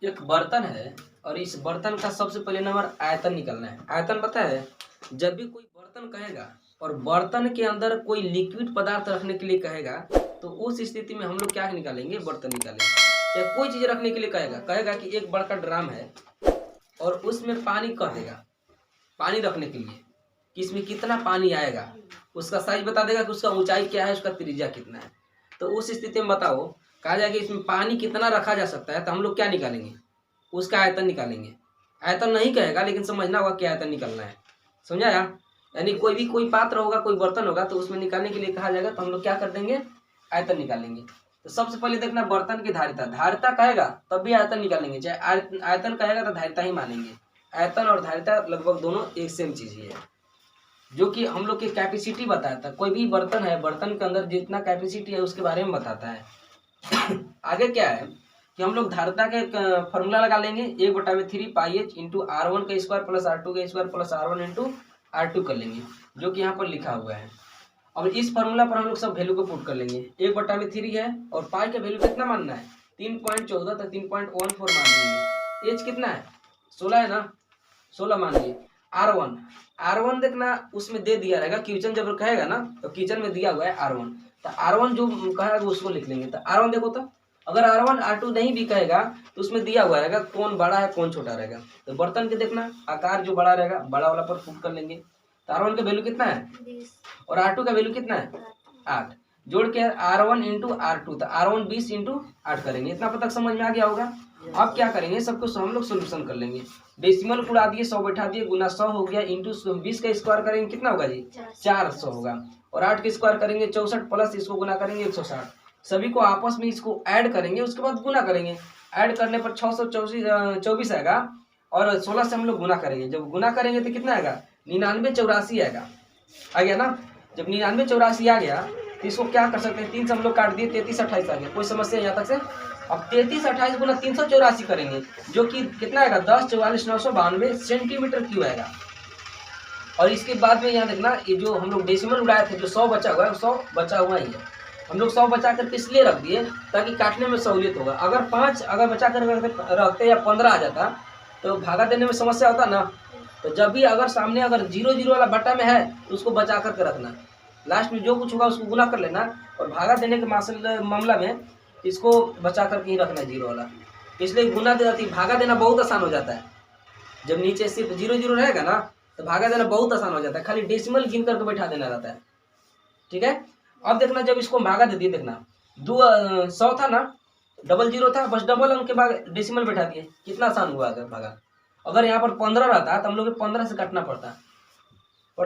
एक बर्तन है और इस बर्तन का सबसे पहले नंबर आयतन निकालना है। आयतन पता है, जब भी कोई बर्तन कहेगा और बर्तन के अंदर कोई लिक्विड पदार्थ रखने के लिए कहेगा तो उस स्थिति में हम लोग क्या निकालेंगे, बर्तन निकालेंगे। या कोई चीज रखने के लिए कहेगा कहेगा कि एक बड़का ड्राम है और उसमें पानी कह देगा, पानी रखने के लिए कि इसमें कितना पानी आएगा, उसका साइज बता देगा कि उसका ऊंचाई क्या है, उसका त्रिज्या कितना है। तो उस स्थिति में बताओ, कहा जाएगा इसमें पानी कितना रखा जा सकता है, तो हम लोग क्या निकालेंगे, उसका आयतन निकालेंगे। आयतन नहीं कहेगा लेकिन समझना होगा क्या आयतन निकालना है, समझाया। यानी कोई पात्र होगा, कोई बर्तन होगा तो उसमें निकालने के लिए कहा जाएगा तो हम लोग क्या कर देंगे, आयतन निकालेंगे। तो सबसे पहले देखना बर्तन की धारिता, धारिता कहेगा तब भी आयतन निकालेंगे, चाहे आयतन कहेगा तो धारिता ही मानेंगे। आयतन और धारिता लगभग दोनों एक सेम चीज ही है, जो कि हम लोग की कैपेसिटी बताता है। कोई भी बर्तन है, बर्तन के अंदर जितना कैपेसिटी है उसके बारे में बताता है। आगे क्या है कि हम लोग धारिता के फॉर्मूला लगा लेंगे, 1/3 पाई एच इंटू R1 का स्क्वायर प्लस R2 का square plus R1 into R2 कर लेंगे, जो कि यहाँ पर लिखा हुआ है। अब इस फॉर्मूला पर हम लोग सब वैल्यू को पुट कर लेंगे। 1/3 है और पाई का वैल्यू कितना मानना है, 3.14 तक 3.14 मान लेंगे। एच कितना है, 16 है ना, 16 मान लिए। R1 देखना उसमें दे दिया रहेगा, किचन जब कहेगा ना तो किचन में दिया हुआ है R1, तो R1 जो कहेगा उसको लिख लेंगे। तो R1 देखो, तो अगर R1 R2 नहीं भी कहेगा तो उसमें दिया हुआ रहेगा कौन बड़ा है कौन छोटा रहेगा। तो बर्तन के देखना आकार जो बड़ा रहेगा बड़ा वाला पर पुट कर लेंगे। तो R1 का वैल्यू कितना है 20 और R2 का वैल्यू कितना है 8, जोड़ के R1 इंटू R2, तो R1 20 इंटू 8 करेंगे। इतना पता समझ में आ गया होगा। अब क्या करेंगे, सबको हम लोग सोल्यूशन कर लेंगे। डेसिमल उड़ा दिए, 100 बैठा दिए, गुना 100 हो गया, इंटू 20 का स्क्वायर करेंगे कितना होगा जी 400 होगा, और 8 का स्क्वायर करेंगे 64 प्लस इसको गुना करेंगे 160, सभी को आपस में इसको ऐड करेंगे, उसके बाद गुना करेंगे। ऐड करने पर 624 आएगा और 16 से हम लोग गुना करेंगे। जब गुना करेंगे तो कितना आएगा 9984 आएगा, आ गया ना। जब 9984 आ गया तो इसको क्या कर सकते हैं, 3 से हम लोग काट दिए, 33 28 आ गया। कोई समस्या यहाँ तक से। अब 33 28 गुना 384 करेंगे, जो कि कितना आएगा 10 44 992 सेंटीमीटर क्यूब आएगा। और इसके बाद में यहाँ देखना, ये जो हम लोग डेसिमल उड़ाए थे, जो 100 बचा हुआ है, 100 बचा हुआ ही है। हम लोग 100 बचा कर इसलिए रख दिए ताकि काटने में सहूलियत होगा। अगर 5 अगर बचा कर रखते या 15 आ जाता तो भागा देने में समस्या होता ना। तो जब भी अगर सामने अगर 0 0 वाला बट्टा में है तो उसको बचा कर रखना, लास्ट में जो कुछ होगा उसको गुना कर लेना, और भागा देने के मामला में इसको बचा करके ही रखना 0 वाला। इसलिए गुना दे जाती, भागा देना बहुत आसान हो जाता है। जब नीचे सिर्फ 0 0 रहेगा ना तो भागा देना बहुत आसान हो जाता है, खाली डेसिमल गिन करके बैठा देना रहता है। ठीक है। अब देखना जब इसको भागा दे दिए, देखना 100 था ना, 00 था, बस डबल अंक के बाद डेसिमल बैठा दिए, कितना आसान हुआ अगर भागा। अगर यहाँ पर 15 रहता तो हम लोग 15 से काटना पड़ता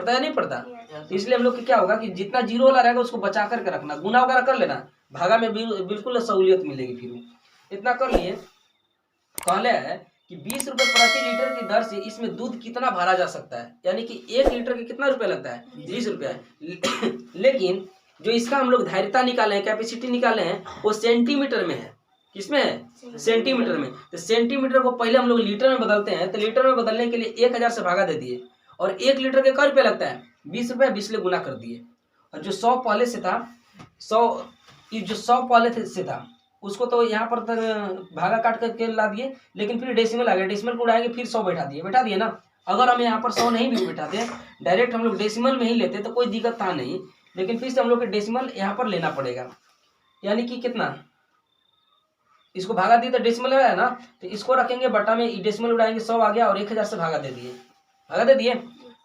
है नहीं पड़ता। तो इसलिए हम लोग क्या होगा कि जितना 0 वाला रहेगा उसको बचा करके रखना, गुना वगैरह कर लेना, भागा में बिल्कुल सहूलियत मिलेगी। फिर इतना कर लिए, कहले है कि 20 रुपए प्रति लीटर की दर से इसमें दूध कितना भरा जा सकता है, यानी कि 1 लीटर के कितना रुपया लगता है 20 रुपया। लेकिन जो इसका हम लोग धारिता निकाले हैं, कैपेसिटी निकाले हैं, वो सेंटीमीटर में है। किसमें है, सेंटीमीटर में। तो सेंटीमीटर को पहले हम लोग लीटर में बदलते हैं, तो लीटर में बदलने के लिए 1000 से भागा दे दिए, और 1 लीटर के क्या रुपया लगता है 20 रुपया, 20 ले गुना कर दिए। और जो 100 पहले से था, 100 पहले से था उसको तो यहाँ पर भागा काट करके ला दिए, लेकिन फिर डेसिमल आ गया, डेसिमल को उड़ाएंगे, फिर 100 बैठा दिए ना। अगर हम यहाँ पर 100 नहीं भी बैठाते, डायरेक्ट हम लोग डेसिमल में ही लेते तो कोई दिक्कत था नहीं, लेकिन फिर से हम लोग के डेसिमल यहाँ पर लेना पड़ेगा। यानी कि कितना, इसको भागा दिए तो डेसिमल है ना, तो इसको रखेंगे बटा में, डेसिमल उड़ाएंगे, 100 आ गया और 1000 से भागा दे दिए।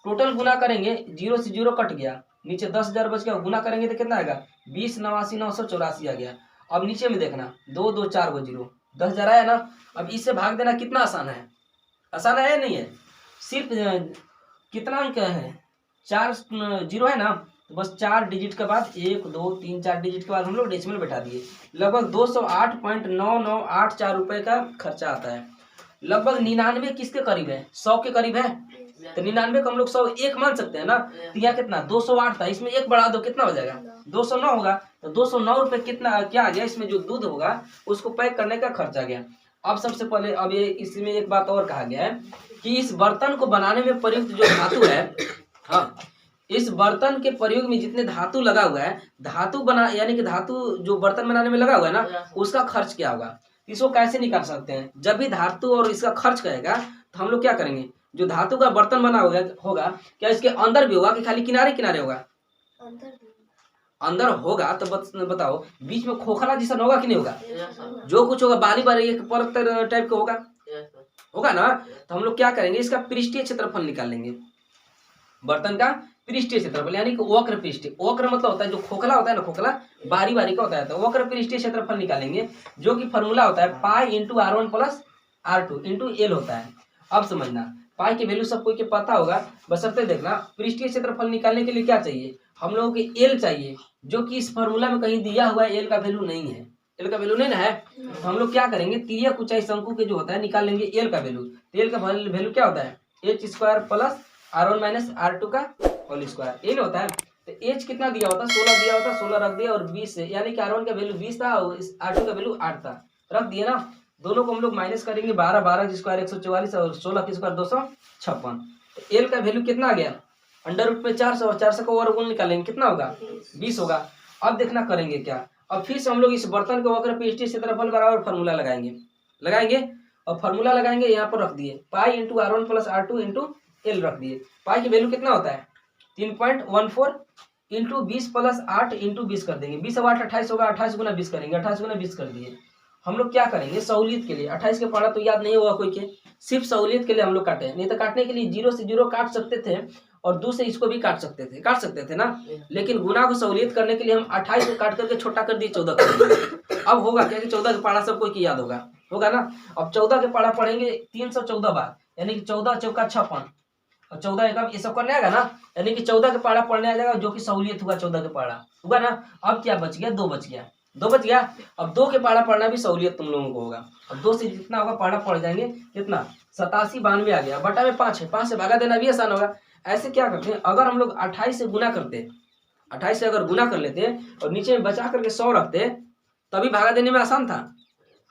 टोटल गुना करेंगे, 0 से 0 कट गया, नीचे 10,000 बच गया, गुना करेंगे तो कितना आएगा 20 89 984 आ गया। अब नीचे में देखना 2 2 4 गो 0, 10,000 आया ना। अब इससे भाग देना कितना आसान है, आसान है या नहीं है। सिर्फ कितना अंक है, 4 0 है ना, तो बस 4 डिजिट के बाद 1 2 3 4 डिजिट के बाद हम लोग डेसिमल बैठा दिए। लगभग 208.9984 रुपए का खर्चा आता है। लगभग 99 किसके करीब है, 100 के करीब है। तो 99 को हम लोग 100 1 मान सकते हैं ना। तो यहाँ कितना 208 था, इसमें 1 बढ़ा दो कितना हो जाएगा 209 होगा। तो 209 रुपए कितना क्या आ गया, इसमें जो दूध होगा उसको पैक करने का खर्चा गया। अब सबसे पहले अब ये इसमें एक बात और कहा गया है कि इस बर्तन को बनाने में प्रयुक्त जो धातु है, हाँ, इस बर्तन के प्रयोग में जितने धातु लगा हुआ है, धातु बना यानी कि धातु जो बर्तन बनाने में लगा हुआ है ना, उसका खर्च क्या होगा। इसको कैसे निकाल सकते हैं? जब भी धातु और इसका खर्च कहेगा तो हम लोग क्या करेंगे, जो धातु का बर्तन बना होगा क्या इसके अंदर भी होगा कि खाली किनारे किनारे होगा? अंदर होगा तो बताओ बीच में खोखला जैसा होगा कि नहीं होगा? जो कुछ होगा बारी बारी एक परत टाइप का होगा, होगा ना। तो हम लोग क्या करेंगे, इसका पृष्ठीय क्षेत्रफल निकाल लेंगे, बर्तन का पृष्ठीय क्षेत्रफल यानी कि वक्र पृष्ठीय। वक्र मतलब होता है जो खोखला होता है ना, खोखला बारी बारी का होता है, तो वक्र पृष्ठीय क्षेत्रफल निकालेंगे, जो कि फॉर्मूला होता है pi into R1 plus R2 into L होता है। अब समझना, पाई की वैल्यू सबको के पता होगा, बशर्ते देखना पृष्ठीय क्षेत्रफल निकालने के लिए क्या चाहिए हम लोगों को, एल चाहिए, जो कि इस फॉर्मूला में कहीं दिया हुआ है, एल का वैल्यू नहीं है, एल का वैल्यू नहीं ना है। तो हम लोग क्या करेंगे, तिर्यक ऊंचाई शंकु के जो होता है निकाल लेंगे एल का वैल्यू। तो एल का वैल्यू क्या होता है, H square plus R1 minus R2 का होल स्क्वायर, ये नहीं होता है। तो एच कितना दिया होता, 16 दिया होता, 16 रख दिया और 20 से, यानी कि R1 का वैल्यू 20 था और R2 का वैल्यू 8 था, रख दिए ना। दोनों को हम लोग माइनस करेंगे, 12 12 की स्क्वायर 144 और 16 की स्क्वायर 256। तो एल का वैल्यू कितना आ गया, अंडर रूट में 400 और 400 का वर्गमूल निकालेंगे, कितना होगा 20 होगा। अब देखना करेंगे क्या, अब फिर से हम लोग इस बर्तन के वक्र पृष्ठीय क्षेत्रफल बराबर फार्मूला लगाएंगे और फार्मूला लगाएंगे, यहाँ पर रख दिए pi into R1 plus R2 into L रख दिए। पाई की वैल्यू कितना होता है 3.14 इंटू 20 प्लस 8 इंटू 20 कर देंगे, 20 और 8 28 होगा, 28 गुना 20 करेंगे, 28 गुना 20 कर दिए। हम लोग क्या करेंगे सहूलियत के लिए, 28 के पढ़ा तो याद नहीं होगा कोई के, सिर्फ सहूलियत के लिए हम लोग काटे, नहीं तो काटने के लिए 0 से 0 काट सकते थे और 2 से इसको भी काट सकते थे ना, लेकिन गुना को सहूलियत करने के लिए हम 28 को काट करके छोटा कर दिए, 14 कर दिए। अब होगा क्या कि 14 के पढ़ा सबको की याद होगा ना। अब 14 के पढ़ा पढ़ेंगे 314 बार, यानी कि 14 चौका 56 और 14 एकम ये सब करने आएगा ना, यानी कि 14 के पढ़ा पढ़ने आ जाएगा, जो कि सहूलियत हुआ 14 के पढ़ा होगा ना। अब क्या बच गया, 2 बच गया। अब 2 के पढ़ा पढ़ना भी सहूलियत तुम लोगों को होगा। अब 2 से जितना होगा पढ़ा पढ़ जाएंगे, कितना 87 92 आ गया, बटा में 5 है, 5 से भागा देना भी आसान होगा। ऐसे क्या करते हैं, अगर हम लोग 28 से गुना करते, 28 से अगर गुना कर लेते और नीचे में बचा करके 100 रखते, तभी भागा देने में आसान था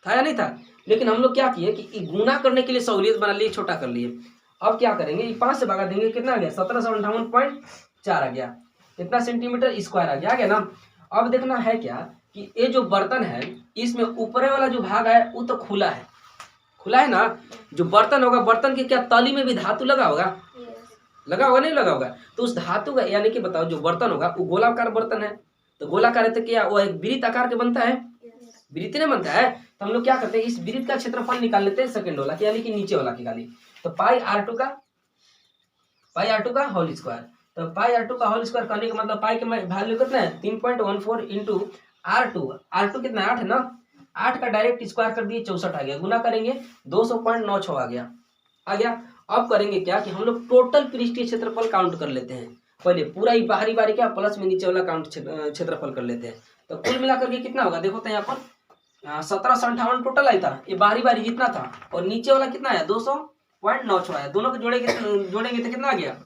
या नहीं था। लेकिन हम लोग क्या किए कि गुना करने के लिए सहूलियत बना लिए, छोटा कर लिए। अब क्या करेंगे, 5 से भागा देंगे, कितना आ गया 1758.4 आ गया, कितना सेंटीमीटर स्क्वायर आ गया ना। अब देखना है क्या कि ये जो बर्तन है इसमें ऊपरे वाला जो भाग है वो तो खुला है ना। जो बर्तन होगा, बर्तन के क्या तली में भी धातु लगा होगा नहीं लगा होगा। तो उस धातु का यानी कि बताओ जो बर्तन होगा वो गोलाकार बर्तन है, तो गोलाकार है तो क्या वो एक वृत्त आकार के बनता है, वृत्त नहीं बनता है। तो हम लोग क्या करते हैं, इस वृत्त का क्षेत्रफल निकाल लेते हैं, सेकंड वाला यानी कि नीचे वाला की गाली। तो पाई R2 का होल स्क्वायर, तो पाई R2 का होल स्क्वायर करने का मतलब पाई के वैल्यू कितना है 3.14 इंटू R2 कितना 8 है ना, 8 का डायरेक्ट स्क्वायर कर दिए 64 आ गया, गुना करेंगे 200.96 आ गया। अब करेंगे क्या कि हम लोग टोटल पृष्ठीय क्षेत्रफल काउंट कर लेते हैं, पहले पूरा ही बाहरी बारी क्या प्लस में नीचे वाला काउंट क्षेत्रफल कर लेते हैं। तो कुल मिलाकर के कितना होगा देखो, तो यहाँ पर 1758 टोटल आया था, ये बाहरी बारी जितना था, और नीचे वाला कितना आया 200.96 आया, दोनों को जोड़ेंगे तो कितना आ गया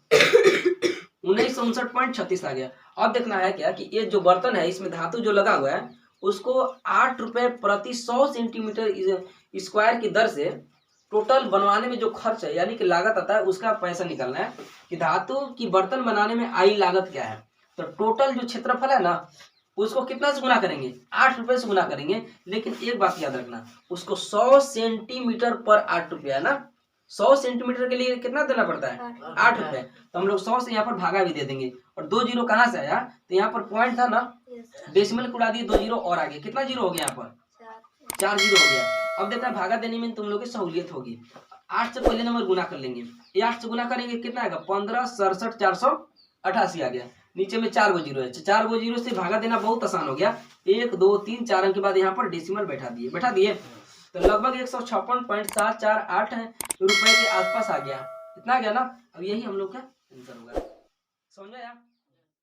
1959.36 आ गया। अब देखना है क्या कि ये जो बर्तन है इसमें धातु जो लगा हुआ है उसको 8 रुपए प्रति 100 सेंटीमीटर स्क्वायर की दर से टोटल बनवाने में जो खर्च है यानी कि लागत आता है उसका पैसा निकालना है कि धातु की बर्तन बनाने में आई लागत क्या है। तो टोटल जो क्षेत्रफल है ना उसको कितना से गुना करेंगे, 8 रुपए से गुना करेंगे। लेकिन एक बात याद रखना, उसको 100 सेंटीमीटर पर 8 रुपया है ना, 100 सेंटीमीटर के लिए कितना देना पड़ता है 8 रुपए। तो हम लोग 100 से यहाँ पर भागा भी दे देंगे, और 2 जीरो कहाँ से आया, तो यहाँ पर पॉइंट था ना, डेसिमल को उड़ा दिए, 2 जीरो और आगे, कितना जीरो हो गया यहाँ पर 4 जीरो हो गया। अब देखना भागा देने में तुम लोग की सहूलियत होगी, 8 से पहले नंबर गुना कर लेंगे, ये 8 से गुना करेंगे कितना आएगा 15 67 488 आ गया, नीचे में 4 गो जीरो है, 4 गो जीरो से भागा देना बहुत आसान हो गया। 1 2 3 4 अंक के बाद यहाँ पर डेसिमल बैठा दिए तो लगभग 156.748 रुपए के आसपास आ गया, इतना आ गया ना। अब यही हम लोग का आंसर होगा, समझा यार।